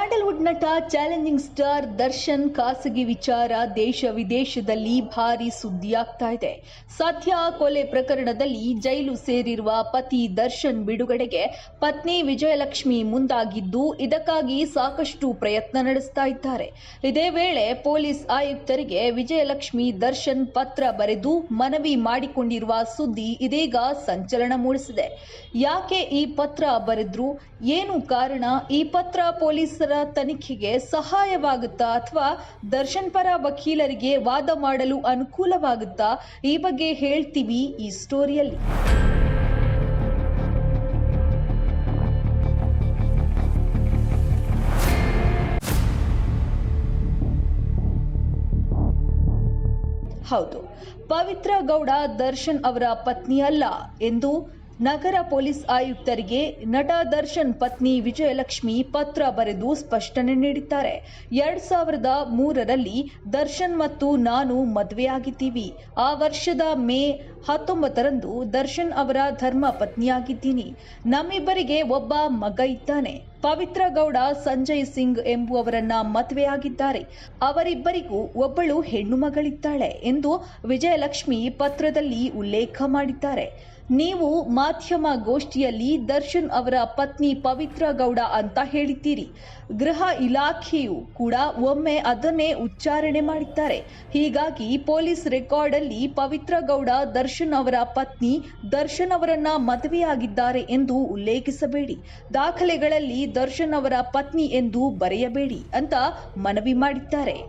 Sandalwood ನಟ challenging star Darshan ಖಾಸಗಿ ವಿಚಾರ ದೇಶ ವಿದೇಶದಲ್ಲಿ ಭಾರಿ ಸುದ್ದಿಯಾಗ್ತಾ ಇದೆ. ಸದ್ಯ ಕೊಲೆ ಪ್ರಕರಣದಲ್ಲಿ ಜೈಲು ಸೇರಿರುವ ಪತಿ ದರ್ಶನ್ ಬಿಡುಗಡೆಗೆ ಪತ್ನಿ ವಿಜಯಲಕ್ಷ್ಮಿ ಮುಂದಾಗಿದ್ದು, ಇದಕ್ಕಾಗಿ ಸಾಕಷ್ಟು ಪ್ರಯತ್ನ ನಡೆಸ್ತಾ ಇದ್ದಾರೆ. ಇದೇ ವೇಳೆ ಪೊಲೀಸ್ ಆಯುಕ್ತರಿಗೆ ವಿಜಯಲಕ್ಷ್ಮಿ ದರ್ಶನ್ ಪತ್ರ ಬರೆದು ಮನವಿ ಮಾಡಿಕೊಂಡಿರುವ ಸುದ್ದಿ ಇದೀಗ ಸಂಚಲನ ಮೂಡಿಸಿದೆ. ಯಾಕೆ ಈ ಪತ್ರ ಬರೆದ್ರು, ಏನು ಕಾರಣ, ಈ ಪತ್ರ ಪೊಲೀಸರ ತನಿಖೆಗೆ ಸಹಾಯವಾಗುತ್ತಾ ಅಥವಾ ದರ್ಶನ್ ಪರ ವಕೀಲರಿಗೆ ವಾದ ಮಾಡಲು ಅನುಕೂಲವಾಗುತ್ತಾ, ಈ ಬಗ್ಗೆ ಹೇಳ್ತೀವಿ ಈ ಸ್ಟೋರಿಯಲ್ಲಿ. ಹೌದು, ಪವಿತ್ರ ಗೌಡ ದರ್ಶನ್ ಅವರ ಪತ್ನಿ ಅಲ್ಲ ಎಂದು ನಗರ ಪೊಲೀಸ್ ಆಯುಕ್ತರಿಗೆ ನಟ ದರ್ಶನ್ ಪತ್ನಿ ವಿಜಯಲಕ್ಷ್ಮಿ ಪತ್ರ ಬರೆದು ಸ್ಪಷ್ಟನೆ ನೀಡಿದ್ದಾರೆ. 2003ರಲ್ಲಿ ದರ್ಶನ್ ಮತ್ತು ನಾನು ಮದುವೆಯಾಗಿದ್ದೀವಿ. ಆ ವರ್ಷದ ಮೇ 19ರಂದು ದರ್ಶನ್ ಅವರ ಧರ್ಮ ಪತ್ನಿಯಾಗಿದ್ದೀನಿ. ನಮ್ಮಿಬ್ಬರಿಗೆ ಒಬ್ಬ ಮಗ ಇದ್ದಾನೆ. ಪವಿತ್ರ ಗೌಡ ಸಂಜಯ್ ಸಿಂಗ್ ಎಂಬುವವರನ್ನ ಮದುವೆಯಾಗಿದ್ದಾರೆ. ಅವರಿಬ್ಬರಿಗೂ ಒಬ್ಬಳು ಹೆಣ್ಣು ಮಗಳಿದ್ದಾಳೆ ಎಂದು ವಿಜಯಲಕ್ಷ್ಮಿ ಪತ್ರದಲ್ಲಿ ಉಲ್ಲೇಖ ಮಾಡಿದ್ದಾರೆ. ನೀವು ಮಾಧ್ಯಮ ಗೋಷ್ಠಿಯಲ್ಲಿ ದರ್ಶನ್ ಅವರ ಪತ್ನಿ ಪವಿತ್ರ ಗೌಡ ಅಂತ ಹೇಳಿದ್ದೀರಿ. ಗೃಹ ಇಲಾಖೆಯು ಕೂಡ ಒಮ್ಮೆ ಅದನ್ನೇ ಉಚ್ಚಾರಣೆ ಮಾಡಿದ್ದಾರೆ. ಹೀಗಾಗಿ ಪೊಲೀಸ್ ರೆಕಾರ್ಡ್ ಅಲ್ಲಿ ಪವಿತ್ರ ಗೌಡ ದರ್ಶನ್ ಅವರ ಪತ್ನಿ ದರ್ಶನ್ ಅವರನ್ನ ಮದುವೆಯಾಗಿದ್ದಾರೆ ಎಂದು ಉಲ್ಲೇಖಿಸಬೇಡಿ. ದಾಖಲೆಗಳಲ್ಲಿ ದರ್ಶನ್ ಅವರ ಪತ್ನಿ ಎಂದು ಬರೆಯಬೇಡಿ ಅಂತ ಮನವಿ ಮಾಡಿದ್ದಾರೆ.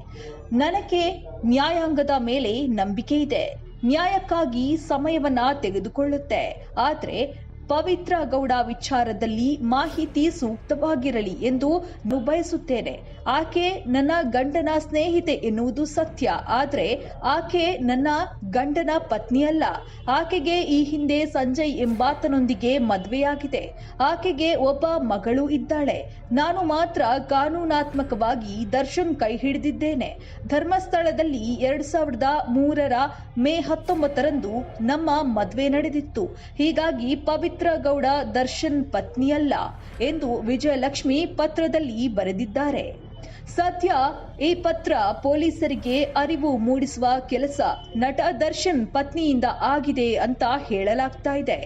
ನನಗೆ ನ್ಯಾಯಾಂಗದ ಮೇಲೆ ನಂಬಿಕೆ ಇದೆ. ನ್ಯಾಯಕ್ಕಾಗಿ ಸಮಯವನ್ನ ತೆಗೆದುಕೊಳ್ಳುತ್ತೆ. ಆದರೆ ಪವಿತ್ರ ಗೌಡ ವಿಚಾರದಲ್ಲಿ ಮಾಹಿತಿ ಸೂಕ್ತವಾಗಿರಲಿ ಎಂದು ಬಯಸುತ್ತೇನೆ. ಆಕೆ ನನ್ನ ಗಂಡನ ಸ್ನೇಹಿತೆ ಎನ್ನುವುದು ಸತ್ಯ. ಆದರೆ ಆಕೆ ನನ್ನ ಗಂಡನ ಪತ್ನಿ ಅಲ್ಲ. ಆಕೆಗೆ ಈ ಹಿಂದೆ ಸಂಜಯ್ ಎಂಬಾತನೊಂದಿಗೆ ಮದುವೆಯಾಗಿದೆ. ಆಕೆಗೆ ಒಬ್ಬ ಮಗಳು ಇದ್ದಾಳೆ. ನಾನು ಮಾತ್ರ ಕಾನೂನಾತ್ಮಕವಾಗಿ ದರ್ಶನ್ ಕೈ ಹಿಡಿದಿದ್ದೇನೆ. ಧರ್ಮಸ್ಥಳದಲ್ಲಿ 2003ರ ಮೇ 19ರಂದು ನಮ್ಮ ಮದುವೆ ನಡೆದಿತ್ತು. ಹೀಗಾಗಿ ಪವಿತ್ರ ಗೌಡ ದರ್ಶನ್ ಪತ್ನಿಯಲ್ಲ ಎಂದು ವಿಜಯಲಕ್ಷ್ಮಿ ಪತ್ರದಲ್ಲಿ ಬರೆದಿದ್ದಾರೆ. ಸದ್ಯ ಈ ಪತ್ರ ಪೊಲೀಸರಿಗೆ ಅರಿವು ಮೂಡಿಸುವ ಕೆಲಸ ನಟ ದರ್ಶನ್ ಪತ್ನಿಯಿಂದ ಆಗಿದೆ ಅಂತ ಹೇಳಲಾಗ್ತಾ ಇದೆ.